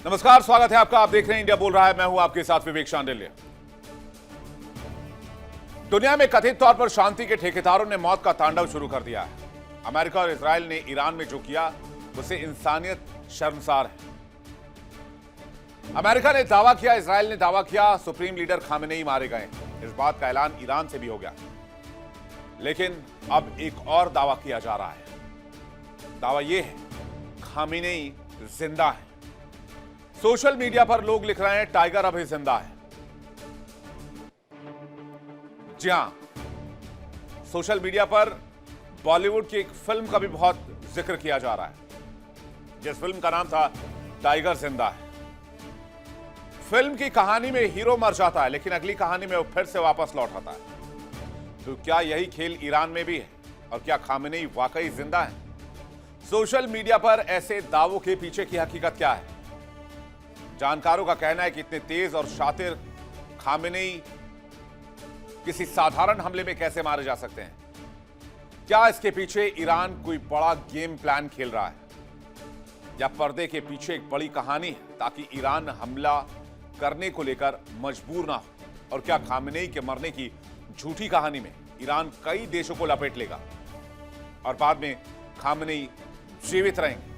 नमस्कार, स्वागत है आपका। आप देख रहे हैं इंडिया बोल रहा है। मैं हूं आपके साथ विवेक शांडिल्य। दुनिया में कथित तौर पर शांति के ठेकेदारों ने मौत का तांडव शुरू कर दिया है। अमेरिका और इजराइल ने ईरान में जो किया उसे इंसानियत शर्मसार है। अमेरिका ने दावा किया, इजराइल ने दावा किया, सुप्रीम लीडर खामेनेई मारे गए। इस बात का ऐलान ईरान से भी हो गया, लेकिन अब एक और दावा किया जा रहा है। दावा यह है खामेनेई जिंदा है। सोशल मीडिया पर लोग लिख रहे हैं टाइगर अभी जिंदा है। जी हां, सोशल मीडिया पर बॉलीवुड की एक फिल्म का भी बहुत जिक्र किया जा रहा है, जिस फिल्म का नाम था टाइगर जिंदा है। फिल्म की कहानी में हीरो मर जाता है, लेकिन अगली कहानी में वो फिर से वापस लौट आता है। तो क्या यही खेल ईरान में भी है? और क्या खामेनेई वाकई जिंदा है? सोशल मीडिया पर ऐसे दावों के पीछे की हकीकत क्या है? जानकारों का कहना है कि इतने तेज और शातिर खामेनेई किसी साधारण हमले में कैसे मारे जा सकते हैं? क्या इसके पीछे ईरान कोई बड़ा गेम प्लान खेल रहा है, या पर्दे के पीछे एक बड़ी कहानी है ताकि ईरान हमला करने को लेकर मजबूर ना हो? और क्या खामेनेई के मरने की झूठी कहानी में ईरान कई देशों को लपेट लेगा और बाद में खामेनेई जीवित रहेंगे?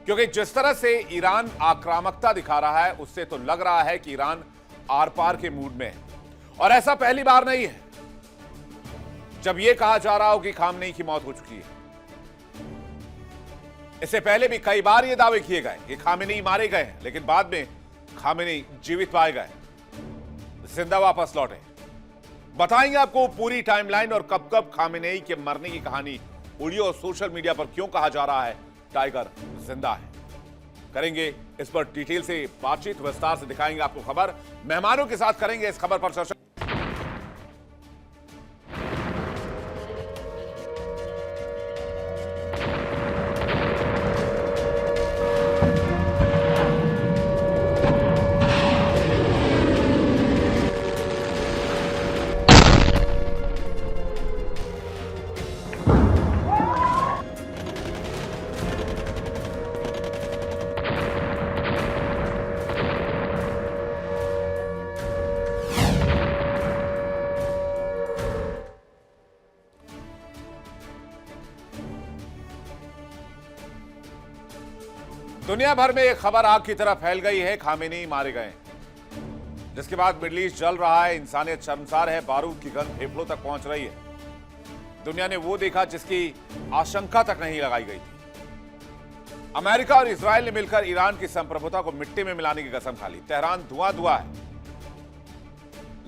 क्योंकि जिस तरह से ईरान आक्रामकता दिखा रहा है, उससे तो लग रहा है कि ईरान आर पार के मूड में है। और ऐसा पहली बार नहीं है जब यह कहा जा रहा हो कि खामेनेई की मौत हो चुकी है। इससे पहले भी कई बार यह दावे किए गए कि खामेनेई मारे गए हैं, लेकिन बाद में खामेनेई जीवित पाए गए, जिंदा वापस लौटे। बताएंगे आपको पूरी टाइमलाइन और कब कब खामेनेई के मरने की कहानी उड़ी और सोशल मीडिया पर क्यों कहा जा रहा है टाइगर जिंदा है। करेंगे इस पर डिटेल से बातचीत, विस्तार से दिखाएंगे आपको खबर। मेहमानों के साथ करेंगे इस खबर पर चर्चा। दुनिया भर में एक खबर आग की तरह फैल गई है, खामेनेई मारे गए, जिसके बाद मिडिल ईस्ट जल रहा है, इंसानियत शर्मसार है, बारूद की गंध फेफड़ों तक पहुंच रही है। दुनिया ने वो देखा जिसकी आशंका तक नहीं लगाई गई थी। अमेरिका और इजराइल ने मिलकर ईरान की संप्रभुता को मिट्टी में मिलाने की कसम खा ली। तेहरान धुआं धुआं है,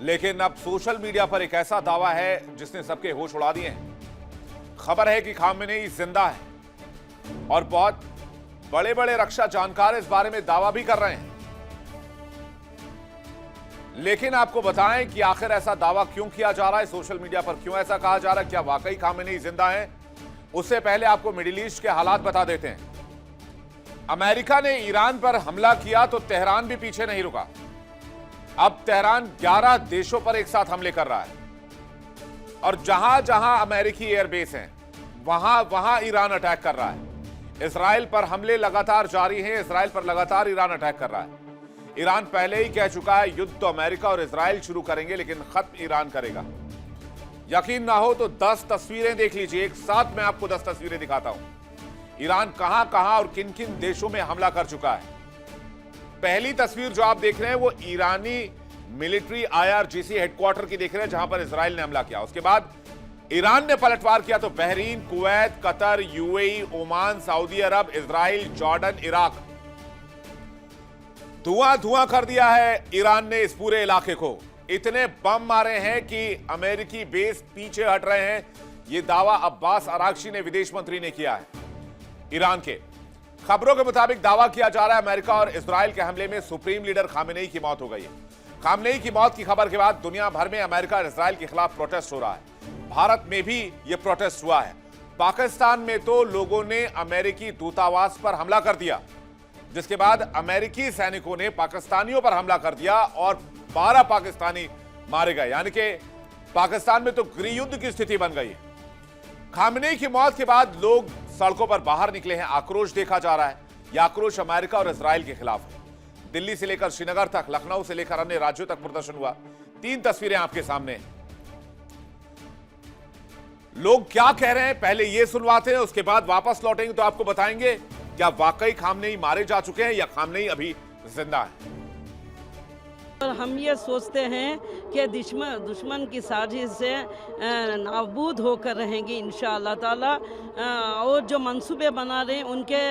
लेकिन अब सोशल मीडिया पर एक ऐसा दावा है जिसने सबके होश उड़ा दिए हैं। खबर है कि खामेनेई जिंदा है और बहुत बड़े बड़े रक्षा जानकार इस बारे में दावा भी कर रहे हैं। लेकिन आपको बताएं कि आखिर ऐसा दावा क्यों किया जा रहा है, सोशल मीडिया पर क्यों ऐसा कहा जा रहा है, क्या वाकई खामेनेई जिंदा है? उससे पहले आपको मिडिल ईस्ट के हालात बता देते हैं। अमेरिका ने ईरान पर हमला किया तो तेहरान भी पीछे नहीं रुका। अब तेहरान 11 देशों पर एक साथ हमले कर रहा है, और जहां जहां अमेरिकी एयरबेस हैं वहां वहां ईरान अटैक कर रहा है। इजराइल पर हमले लगातार जारी हैं, इजराइल पर लगातार ईरान अटैक कर रहा है। ईरान पहले ही कह चुका है युद्ध तो अमेरिका और इजराइल शुरू करेंगे, लेकिन खत्म ईरान करेगा। यकीन ना हो तो 10 तस्वीरें देख लीजिए, एक साथ मैं आपको 10 तस्वीरें दिखाता हूं। ईरान कहां कहां और किन किन देशों में हमला कर चुका है। पहली तस्वीर जो आप देख रहे हैं वो ईरानी मिलिट्री IRGC हेडक्वार्टर की देख रहे हैं, जहां पर इजराइल ने हमला किया। उसके बाद ईरान ने पलटवार किया तो Bahrain, Kuwait, Qatar, UAE, Oman, Saudi Arabia, Israel, Jordan, Iraq, धुआं धुआं कर दिया है ईरान ने इस पूरे इलाके को। इतने बम मारे हैं कि अमेरिकी बेस पीछे हट रहे हैं। यह दावा अब्बास अरागची ने, विदेश मंत्री ने किया है ईरान के। खबरों के मुताबिक दावा किया जा रहा है अमेरिका और इजराइल के हमले में सुप्रीम लीडर खामेनेई की मौत हो गई है। खामेनेई की मौत की खबर के बाद दुनिया भर में अमेरिका और इजराइल के खिलाफ प्रोटेस्ट हो रहा है। भारत में भी यह प्रोटेस्ट हुआ है। पाकिस्तान में तो लोगों ने अमेरिकी दूतावास पर हमला कर दिया, जिसके बाद अमेरिकी सैनिकों ने पाकिस्तानियों पर हमला कर दिया और 12 पाकिस्तानी मारे गए। यानी कि पाकिस्तान में तो गृह युद्ध की स्थिति बन गई है। खामेनेई की मौत के बाद लोग सड़कों पर बाहर निकले हैं, आक्रोश देखा जा रहा है। यह आक्रोश अमेरिका और इजराइल के खिलाफ है। दिल्ली से लेकर श्रीनगर तक, लखनऊ से लेकर अन्य राज्यों तक प्रदर्शन हुआ। 3 तस्वीरें आपके सामने हैं। लोग क्या कह रहे हैं पहले ये सुनवाते हैं, उसके बाद वापस लौटेंगे तो आपको बताएंगे क्या वाकई खामनेई मारे जा चुके हैं या खामनेई अभी जिंदा है। और हम ये सोचते हैं कि दुश्मन की साजिश से नाबूद होकर रहेंगी इंशाअल्लाह ताला। और जो मंसूबे बना रहे हैं उनके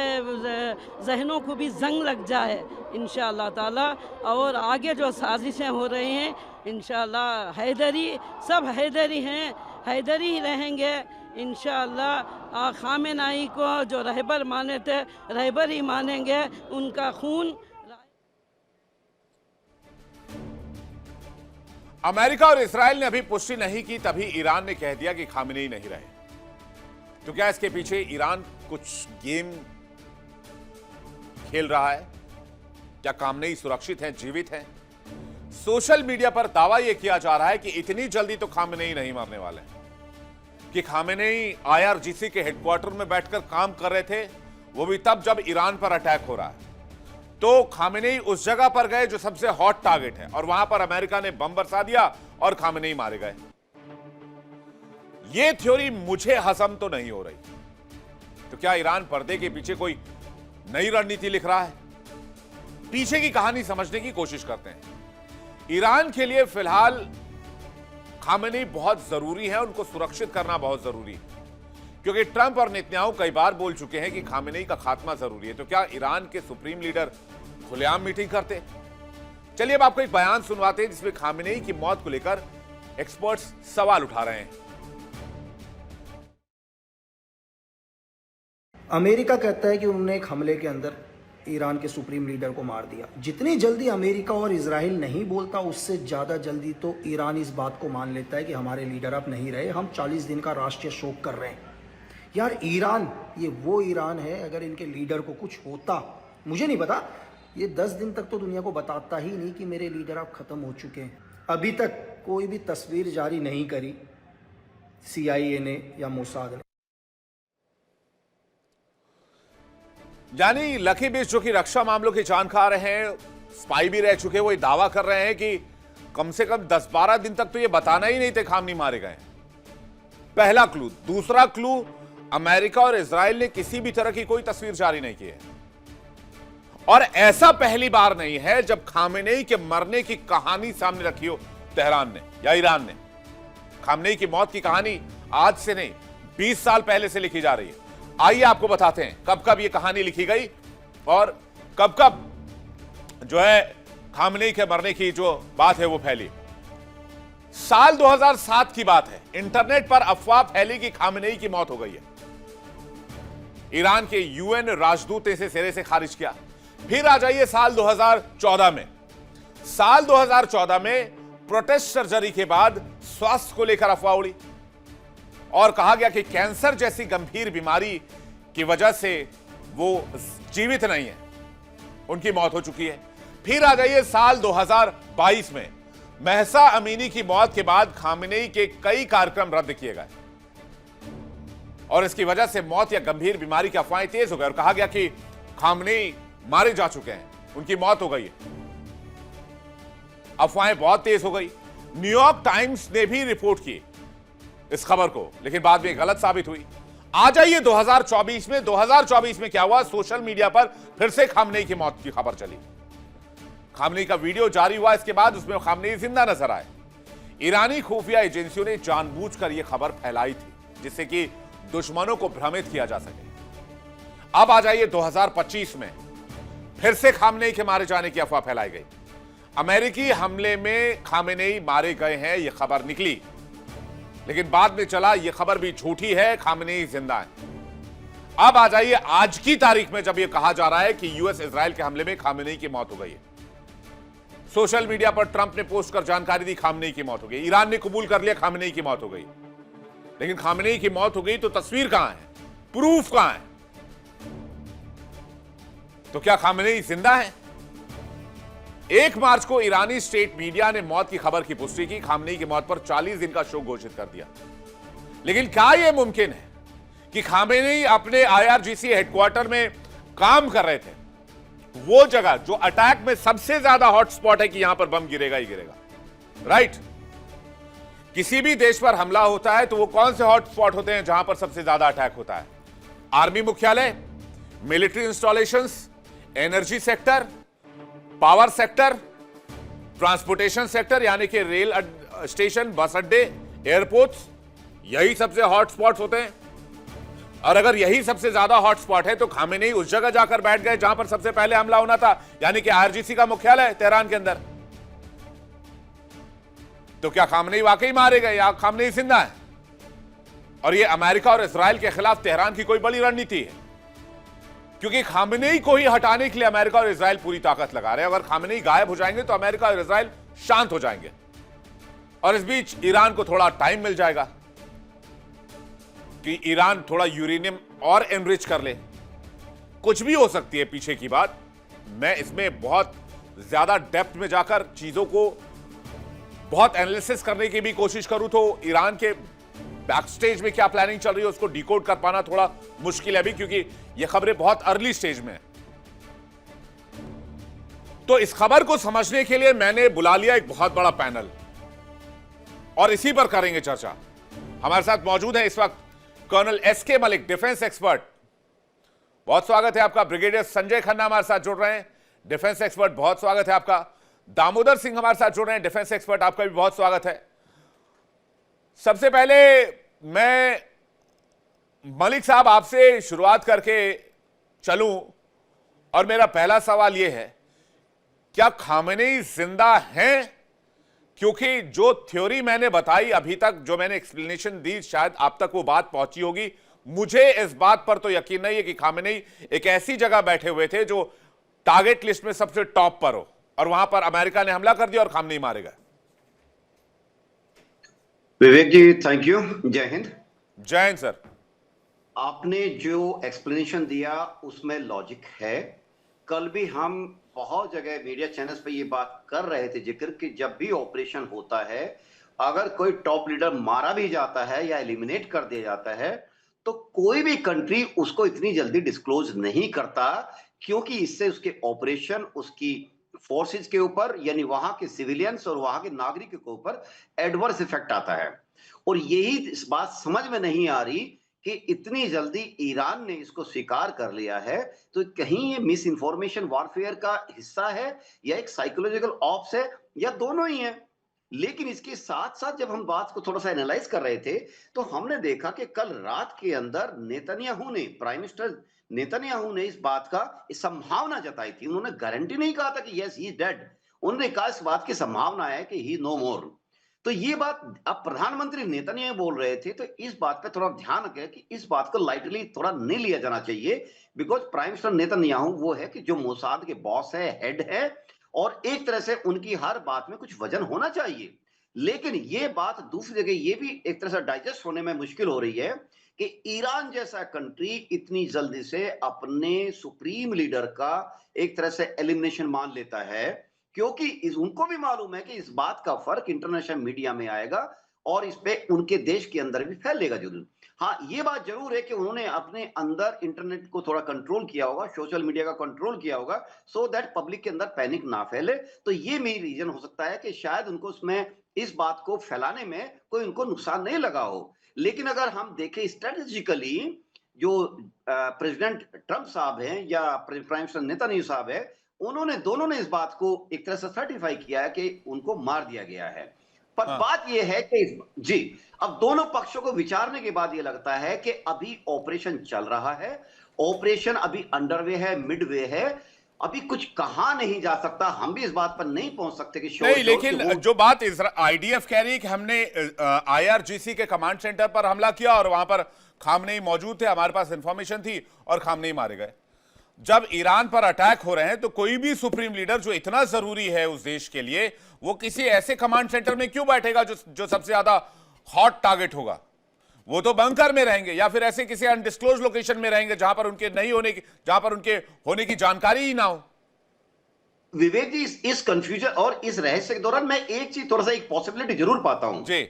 जहनों को भी जंग लग जाए इंशाअल्लाह ताला। और आगे जो साजिशें हो रही हैं इंशाअल्लाह हैदरी, सब हैदरी हैं, हैदरी ही रहेंगे इंशाअल्लाह। खामेनाई को जो रहबर माने थे रहबर ही मानेंगे। उनका खून अमेरिका और इस्राएल ने अभी पुष्टि नहीं की, तभी ईरान ने कह दिया कि खामेनेई नहीं रहे। तो क्या इसके पीछे ईरान कुछ गेम खेल रहा है? क्या खामेनेई सुरक्षित हैं, जीवित हैं? सोशल मीडिया पर दावा यह किया जा रहा है कि इतनी जल्दी तो खामेनेई नहीं मरने वाले, कि खामेनेई आईआरजीसी के हेडक्वार्टर में बैठकर काम कर रहे थे, वो भी तब जब ईरान पर अटैक हो रहा है। तो खामेनेई उस जगह पर गए जो सबसे हॉट टारगेट है और वहां पर अमेरिका ने बम बरसा दिया और खामेनेई मारे गए। यह थ्योरी मुझे हजम तो नहीं हो रही। तो क्या ईरान पर्दे के पीछे कोई नई रणनीति लिख रहा है? पीछे की कहानी समझने की कोशिश करते हैं। ईरान के लिए फिलहाल खामेनेई बहुत जरूरी है, उनको सुरक्षित करना बहुत जरूरी है, क्योंकि ट्रंप और नेतन्याहू कई बार बोल चुके हैं कि खामेनेई का खात्मा जरूरी है। तो क्या ईरान के सुप्रीम लीडर खुलेआम मीटिंग करते? चलिए अब आपको एक बयान सुनवाते हैं जिसमें खामेनेई की मौत को लेकर एक्सपर्ट्स सवाल उठा रहे हैं। अमेरिका कहता है कि उन्होंने एक हमले के अंदर ईरान के सुप्रीम लीडर को मार दिया। जितनी जल्दी अमेरिका और इजराइल नहीं बोलता, उससे ज़्यादा जल्दी तो ईरान इस बात को मान लेता है कि हमारे लीडर अब नहीं रहे, हम 40 दिन का राष्ट्रीय शोक कर रहे हैं। यार ईरान, ये वो ईरान है, अगर इनके लीडर को कुछ होता, मुझे नहीं पता, ये 10 दिन तक तो दुनिया को बताता ही नहीं कि मेरे लीडर अब ख़त्म हो चुके हैं। अभी तक कोई भी तस्वीर जारी नहीं करी CIA ने या मोसाद ने। यानी लकी बिश्त जो कि रक्षा मामलों के जानकार हैं, स्पाई भी रह चुके, वो ये दावा कर रहे हैं कि कम से कम 10-12 दिन तक तो ये बताना ही नहीं थे खामनेई मारे गए। पहला क्लू। दूसरा क्लू, अमेरिका और इजराइल ने किसी भी तरह की कोई तस्वीर जारी नहीं की है। और ऐसा पहली बार नहीं है जब खामेनेई के मरने की कहानी सामने रखी हो तेहरान ने या ईरान ने। खामेनेई की मौत की कहानी आज से नहीं, 20 साल पहले से लिखी जा रही है। आइए आपको बताते हैं कब कब यह कहानी लिखी गई और कब कब जो है खामेनेई के मरने की जो बात है वो फैली। साल 2007 की बात है, इंटरनेट पर अफवाह फैली कि खामेनेई की मौत हो गई है। ईरान के UN राजदूत ने इसे सिरे से खारिज किया। फिर आ जाइए साल 2014 में। साल 2014 में प्रोटेस्ट सर्जरी के बाद स्वास्थ्य को लेकर अफवाह उड़ी और कहा गया कि कैंसर जैसी गंभीर बीमारी की वजह से वो जीवित नहीं है, उनकी मौत हो चुकी है। फिर आ जाइए साल 2022 में। महसा अमीनी की मौत के बाद खामेनेई के कई कार्यक्रम रद्द किए गए और इसकी वजह से मौत या गंभीर बीमारी की अफवाहें तेज हो गई और कहा गया कि खामेनेई मारे जा चुके हैं, उनकी मौत हो गई है। अफवाहें बहुत तेज हो गई। न्यूयॉर्क टाइम्स ने भी रिपोर्ट की इस खबर को, लेकिन बाद में गलत साबित हुई। आ जाइए 2024 में। 2024 में क्या हुआ? सोशल मीडिया पर फिर से खामेनेई की मौत की खबर चली। खामेनेई का वीडियो जारी हुआ, इसके बाद उसमें खामेनेई जिंदा नजर आए। ईरानी खुफिया एजेंसियों ने जानबूझकर यह खबर फैलाई थी जिससे कि दुश्मनों को भ्रमित किया जा सके। अब आ जाइए 2025 में, फिर से खामेनेई के मारे जाने की अफवाह फैलाई गई। अमेरिकी हमले में खामेनेई मारे गए हैं यह खबर निकली, लेकिन बाद में चला यह खबर भी झूठी है, खामेनेई जिंदा है। अब आ जाइए आज की तारीख में, जब यह कहा जा रहा है कि US इजराइल के हमले में खामेनेई की मौत हो गई है। सोशल मीडिया पर ट्रंप ने पोस्ट कर जानकारी दी खामेनेई की मौत हो गई। ईरान ने कबूल कर लिया खामेनेई की मौत हो गई। लेकिन खामेनेई की मौत हो गई तो तस्वीर कहां है, प्रूफ कहां है? तो क्या खामेनेई जिंदा है? 1 मार्च को ईरानी स्टेट मीडिया ने मौत की खबर की पुष्टि की। खामेनेई की मौत पर 40 दिन का शोक घोषित कर दिया। लेकिन क्या यह मुमकिन है कि खामेनेई अपने IRGC हेडक्वार्टर में काम कर रहे थे वो जगह जो अटैक में सबसे ज्यादा हॉटस्पॉट है कि यहां पर बम गिरेगा ही गिरेगा, राइट। किसी भी देश पर हमला होता है तो वो कौन से हॉटस्पॉट होते हैं जहां पर सबसे ज्यादा अटैक होता है? आर्मी मुख्यालय, military installations, energy sector, power sector, transportation sector यानी कि रेल स्टेशन, बस अड्डे, एयरपोर्ट्स, यही सबसे हॉटस्पॉट्स होते हैं। और अगर यही सबसे ज्यादा हॉटस्पॉट है तो खामेनेई उस जगह जाकर बैठ गए जहां पर सबसे पहले हमला होना था, यानी कि आईआरजीसी का मुख्यालय तेहरान के अंदर। तो क्या खामेनेई वाकई मारे गए या खामेनेई जिंदा है? और ये अमेरिका और इजराइल के खिलाफ तेहरान की कोई बड़ी रणनीति है, क्योंकि खामेनेई को ही हटाने के लिए अमेरिका और इजराइल पूरी ताकत लगा रहे हैं। अगर खामेनेई गायब हो जाएंगे तो अमेरिका और इजराइल शांत हो जाएंगे, और इस बीच ईरान को थोड़ा टाइम मिल जाएगा कि ईरान थोड़ा यूरेनियम और एनरिच कर ले। कुछ भी हो सकती है पीछे की बात। मैं इसमें बहुत ज्यादा डेप्थ में जाकर चीजों को बहुत एनालिसिस करने की भी कोशिश करूं तो ईरान के बैकस्टेज में क्या प्लानिंग चल रही है उसको डिकोड कर पाना थोड़ा मुश्किल है अभी, क्योंकि ये खबरें बहुत अर्ली स्टेज में है। तो इस खबर को समझने के लिए मैंने बुला लिया एक बहुत बड़ा पैनल, और इसी पर करेंगे चर्चा। हमारे साथ मौजूद है इस वक्त colonel SK Malik, defence expert. बहुत स्वागत है आपका। ब्रिगेडियर संजय खन्ना हमारे साथ जुड़ रहे हैं, डिफेंस एक्सपर्ट, बहुत स्वागत है आपका। दामोदर सिंह हमारे साथ जुड़ रहे हैं, डिफेंस एक्सपर्ट, आपका भी बहुत स्वागत है। सबसे पहले मैं मलिक साहब आपसे शुरुआत करके चलूं, और मेरा पहला सवाल यह है, क्या खामेनेई जिंदा हैं? क्योंकि जो थ्योरी मैंने बताई अभी तक, जो मैंने एक्सप्लेनेशन दी, शायद आप तक वो बात पहुंची होगी। मुझे इस बात पर तो यकीन नहीं है कि खामेनेई एक ऐसी जगह बैठे हुए थे जो टारगेट लिस्ट में सबसे टॉप पर हो, और वहां पर अमेरिका ने हमला कर दिया और खामेनेई मारे गए। विवेक जी, थैंक यू। जय हिंद। जय हिंद सर। आपने जो एक्सप्लेनेशन दिया उसमें लॉजिक है। कल भी हम बहुत जगह मीडिया चैनल्स पे ये बात कर रहे थे जिक्र कि जब भी ऑपरेशन होता है, अगर कोई टॉप लीडर मारा भी जाता है या एलिमिनेट कर दिया जाता है तो कोई भी कंट्री उसको इतनी जल्दी डिस्क्लोज नहीं करता, क्योंकि इससे उसके ऑपरेशन, उसकी फोर्सेस के ऊपर यानी वहां के सिविलियंस और वहां के नागरिकों के ऊपर एडवर्स इफेक्ट आता है। और यही इस बात समझ में नहीं आ रही कि इतनी जल्दी ईरान ने इसको स्वीकार कर लिया है, तो कहीं ये मिस इंफॉर्मेशन वॉरफेयर का हिस्सा है या एक साइकोलॉजिकल ऑप्स है, या दोनों ही है। लेकिन इसके साथ साथ जब हम बात को थोड़ा सा एनालाइज कर रहे थे तो हमने देखा कि कल रात के अंदर नेतन्याहू ने, प्राइम मिनिस्टर नेतन्याहू ने इस बात का संभावना जताई थी। उन्होंने गारंटी नहीं कहा था कि यस ही इज डेड, उन्होंने कहा इस बात की संभावना है कि ही नो मोर। तो ये बात अब प्रधानमंत्री नेतन्याहू बोल रहे थे, तो इस बात पे थोड़ा ध्यान रखें कि इस बात को लाइटली थोड़ा नहीं लिया जाना चाहिए, बिकॉज प्राइम मिनिस्टर नेतन्याहू वो है कि जो मोसाद के बॉस है, हेड है, और एक तरह से उनकी हर बात में कुछ वजन होना चाहिए। लेकिन ये बात दूसरी जगह ये भी एक तरह से डाइजेस्ट होने में मुश्किल हो रही है कि ईरान जैसा कंट्री इतनी जल्दी से अपने सुप्रीम लीडर का एक तरह से एलिमिनेशन मान लेता है, क्योंकि उनको भी मालूम है कि इस बात का फर्क इंटरनेशनल मीडिया में आएगा और इस पे उनके देश के अंदर भी फैलेगा जरूर। हाँ, ये बात जरूर है कि उन्होंने अपने अंदर इंटरनेट को थोड़ा कंट्रोल किया होगा, सोशल मीडिया का कंट्रोल किया होगा, सो दैट पब्लिक के अंदर पैनिक ना फैले। तो ये मेरी रीजन हो सकता है कि शायद उनको उसमें इस बात को फैलाने में कोई उनको नुकसान नहीं लगा हो। लेकिन अगर हम देखें स्ट्रेटेजिकली, जो प्रेसिडेंट ट्रंप साहब हैं या प्राइम मिनिस्टर नेतन्याहू साहब है, उन्होंने दोनों ने इस बात को एक तरह से सर्टिफाई किया है कि उनको मार दिया गया है। पर बात यह है कि जी, अब दोनों पक्षों को विचारने के बाद यह लगता है कि अभी ऑपरेशन चल रहा है, ऑपरेशन अभी अंडरवे है, मिडवे है, अभी कुछ कहा नहीं जा सकता। हम भी इस बात पर नहीं पहुंच सकते कि नहीं, लेकिन जो बात आईडीएफ कह रही है कि हमने आईआरजीसी के कमांड सेंटर पर हमला किया और वहां पर खामनेई मौजूद थे, हमारे पास इंफॉर्मेशन थी और खामनेई मारे गए। जब ईरान पर अटैक हो रहे हैं तो कोई भी सुप्रीम लीडर जो इतना जरूरी है उस देश के लिए, वो किसी ऐसे कमांड सेंटर में क्यों बैठेगा जो सबसे ज्यादा हॉट टारगेट होगा? वो तो बंकर में रहेंगे या फिर ऐसे किसी अनडिस्क्लोज लोकेशन में रहेंगे जहां पर उनके होने की जानकारी ही ना हो। विवेक जी, इस कंफ्यूजन और इस रहस्य के दौरान मैं एक चीज, थोड़ा सा एक पॉसिबिलिटी जरूर पाता हूं। जी।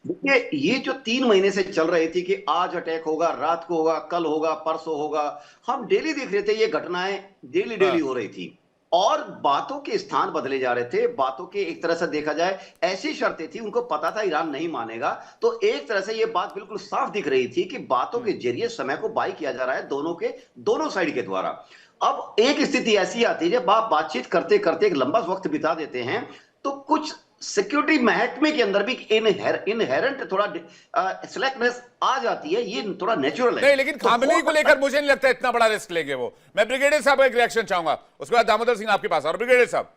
देखिए, ये जो 3 महीने से चल रही थी कि आज अटैक होगा, रात को होगा, कल होगा, परसों होगा, हम डेली देख रहे थे ये घटनाएं, डेली डेली हाँ। हो रही थी और बातों के स्थान बदले जा रहे थे। बातों के एक तरह से देखा जाए ऐसी शर्तें थी, उनको पता था ईरान नहीं मानेगा, तो एक तरह से ये बात बिल्कुल साफ दिख रही थी कि बातों के जरिए समय को बाई किया जा रहा है दोनों साइड के द्वारा। अब एक स्थिति ऐसी आती है जब आप बातचीत करते करते एक लंबा वक्त बिता देते हैं, तो कुछ सिक्योरिटी महकमे के अंदर भी इनहेरेंट थोड़ा सिलेक्टनेस आ जाती है। ये थोड़ा नेचुरल है। नहीं, लेकिन तो खामनेई हो को लेकर मुझे नहीं लगता इतना बड़ा रिस्क लेंगे वो। मैं ब्रिगेडियर साहब का एक रिएक्शन चाहूंगा, उसके बाद दामोदर सिंह आपके पास। और ब्रिगेडियर साहब,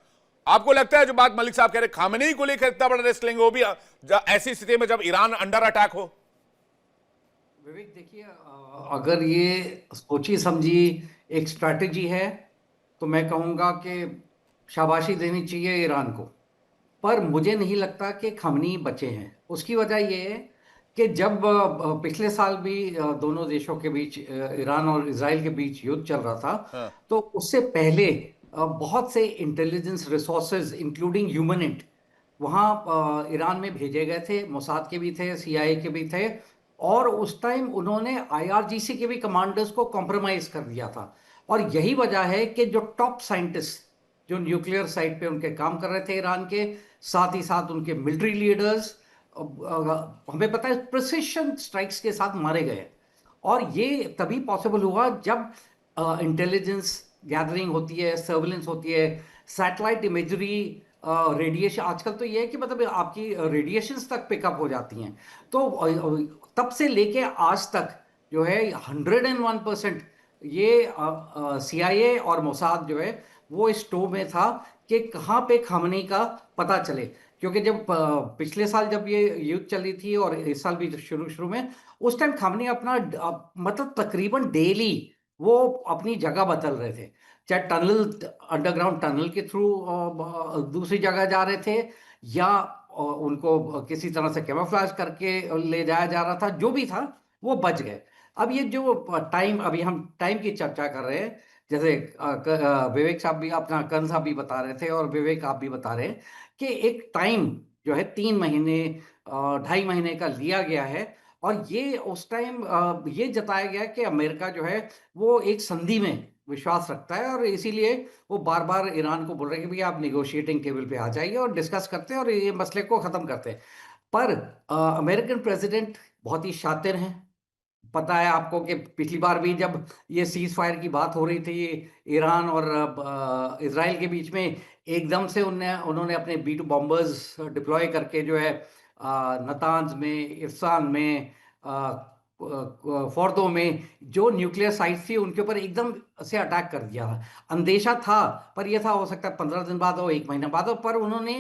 आपको लगता है जो बात मलिक साहब कह रहे खामनेई को लेकर इतना बड़ा रिस्क लेंगे वो भी ऐसी स्थिति में जब ईरान अंडर अटैक हो? विवेक देखिए, अगर ये सोची समझी एक स्ट्रैटेजी है तो मैं कहूँगा कि शाबाशी देनी चाहिए ईरान को, पर मुझे नहीं लगता कि खमनी बचे हैं। उसकी वजह ये है कि जब पिछले साल भी दोनों देशों के बीच, ईरान और इजराइल के बीच युद्ध चल रहा था, हाँ। तो उससे पहले बहुत से इंटेलिजेंस रिसोर्सेज इंक्लूडिंग ह्यूमनिट वहाँ ईरान में भेजे गए थे। मोसाद के भी थे, CIA के भी थे, और उस टाइम उन्होंने IRGC के भी कमांडर्स को कॉम्प्रोमाइज कर दिया था। और यही वजह है कि जो टॉप साइंटिस्ट जो न्यूक्लियर साइट पे उनके काम कर रहे थे ईरान के, साथ ही साथ उनके मिलिट्री लीडर्स, हमें पता है प्रिसिशन स्ट्राइक्स के साथ मारे गए। और ये तभी पॉसिबल हुआ जब इंटेलिजेंस गैदरिंग होती है, सर्विलेंस होती है, सैटेलाइट इमेजरी, रेडिएशन। आजकल तो ये है कि मतलब आपकी रेडिएशंस तक पिकअप हो जाती हैं। तो तब से लेके आज तक जो है 101% ये CIA और मोसाद जो है वो इस टो में था कि कहाँ पे खमनी का पता चले। क्योंकि जब पिछले साल जब ये युद्ध चली थी और इस साल भी शुरू में, उस टाइम खमनी अपना मतलब तकरीबन डेली वो अपनी जगह बदल रहे थे, चाहे टनल, अंडरग्राउंड टनल के थ्रू दूसरी जगह जा रहे थे, या उनको किसी तरह से कैमोफ्लेज करके ले जाया जा रहा था। जो भी था वो बच गए। अब ये जो टाइम, अभी हम टाइम की चर्चा कर रहे हैं, जैसे विवेक साहब भी, अपना कर्ण साहब भी बता रहे थे और विवेक आप भी बता रहे हैं कि एक टाइम जो है 3 महीने 2.5 महीने का लिया गया है। और ये उस टाइम ये जताया गया कि अमेरिका जो है वो एक संधि में विश्वास रखता है, और इसीलिए वो बार बार ईरान को बोल रहे हैं कि भैया आप निगोशिएटिंग टेबल पे आ जाइए और डिस्कस करते हैं और ये मसले को ख़त्म करते हैं। पर अमेरिकन प्रेसिडेंट बहुत ही शातिर हैं। पता है आपको कि पिछली बार भी जब ये सीज फायर की बात हो रही थी ईरान और इजराइल के बीच में, एकदम से उन्होंने अपने B-2 बॉम्बर्स डिप्लॉय करके जो है नतांज में, इरसान में, फोर्दो में जो न्यूक्लियर साइट्स थी उनके ऊपर एकदम से अटैक कर दिया था। अंदेशा था, पर यह था हो सकता है 15 दिन बाद हो, 1 महीना बाद हो, पर उन्होंने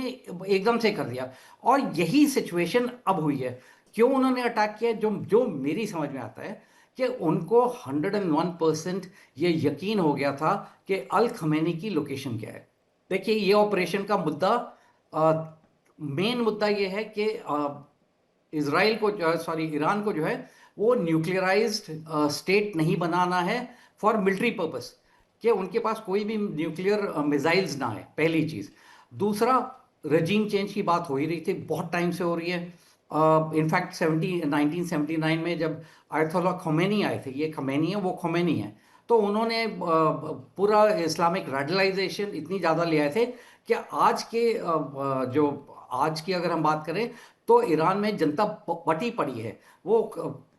एकदम से कर दिया। और यही सिचुएशन अब हुई है। क्यों उन्होंने अटैक किया? जो मेरी समझ में आता है कि उनको 101% ये यकीन हो गया था कि अल खमेनी की लोकेशन क्या है। देखिए, ये ऑपरेशन का मुद्दा, मेन मुद्दा ये है कि इजराइल को जो है, सॉरी, ईरान को जो है वो न्यूक्लियराइज्ड स्टेट नहीं बनाना है फॉर मिलिट्री पर्पस, कि उनके पास कोई भी न्यूक्लियर मिसाइल्स ना है, पहली चीज़। दूसरा, रजीम चेंज की बात हो ही रही थी, बहुत टाइम से हो रही है। इनफैक्ट 1979 में जब आयतुल्लाह खोमेनी आए थे, ये खमेनी है वो खोमेनी है, तो उन्होंने पूरा इस्लामिक रेडिकलाइजेशन इतनी ज़्यादा ले आए थे कि आज के जो आज की अगर हम बात करें तो ईरान में जनता बटी पड़ी है। वो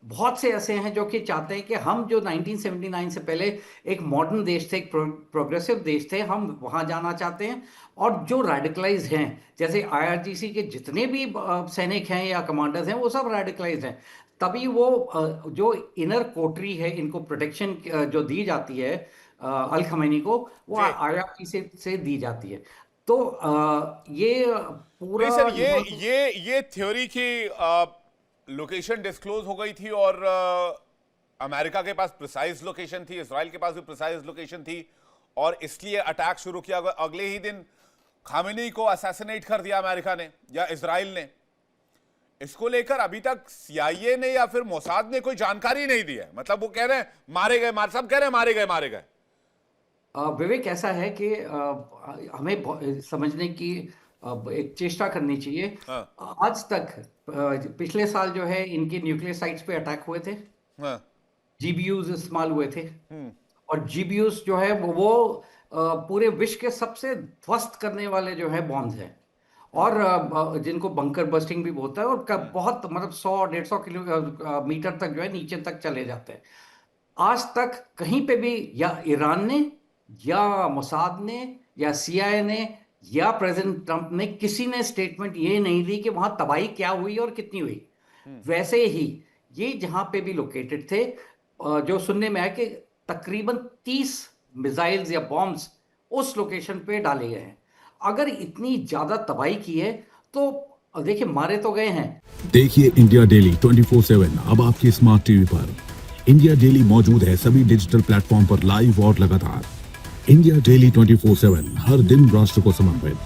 बहुत से ऐसे हैं जो कि चाहते हैं कि हम जो 1979 से पहले एक मॉडर्न देश थे, एक प्रोग्रेसिव देश थे, हम वहाँ जाना चाहते हैं। और जो रेडिकलाइज हैं, जैसे IRGC के जितने भी सैनिक हैं या कमांडर्स हैं, वो सब रेडिकलाइज हैं। तभी वो जो इनर कोटरी है, इनको प्रोटेक्शन जो दी जाती है अल खमेनी को, वो IRGC से दी जाती है। तो ये पूरा, नहीं सर, ये थ्योरी की लोकेशन डिस्क्लोज हो गई थी और अमेरिका के पास प्रिसाइज लोकेशन थी, इजराइल के पास भी प्रिसाइज लोकेशन थी, और इसलिए अटैक शुरू किया। अगले ही दिन खामेनी को असैसिनेट कर दिया अमेरिका ने या इजराइल ने। इसको लेकर अभी तक CIA ने या फिर मोसाद ने कोई जानकारी नहीं दी है। मतलब वो कह रहे हैं मारे गए, सब कह रहे हैं मारे गए। विवेक, ऐसा है कि हमें समझने की एक चेष्टा करनी चाहिए। हाँ। आज तक पिछले साल जो है इनके न्यूक्लियर साइट्स पे अटैक हुए थे, हाँ। जीबीयूज इस्तेमाल हुए थे, और जीबीयूज जो है वो पूरे विश्व के सबसे ध्वस्त करने वाले जो है बॉम्ब्स हैं, और जिनको बंकर बस्टिंग भी बोलता है, और बहुत मतलब 100-150 किलोमीटर तक जो है नीचे तक चले जाते हैं। आज तक कहीं पे भी या ईरान ने या मोसाद ने या सीआईए ने या प्रेसिडेंट ट्रंप ने किसी ने स्टेटमेंट ये नहीं दी कि वहां तबाही क्या हुई और कितनी हुई। वैसे ही ये जहां पे भी लोकेटेड थे, जो सुनने में आया कि तकरीबन 30 मिसाइल्स या बॉम्ब्स उस लोकेशन पे डाले गए हैं। अगर इतनी ज्यादा तबाही की है तो देखिए, मारे तो गए हैं। देखिए इंडिया डेली 24/7 अब आपके स्मार्ट टीवी पर। इंडिया डेली मौजूद है सभी डिजिटल प्लेटफॉर्म पर लाइव और लगातार। इंडिया डेली 24/7 हर दिन राष्ट्र को समर्पित।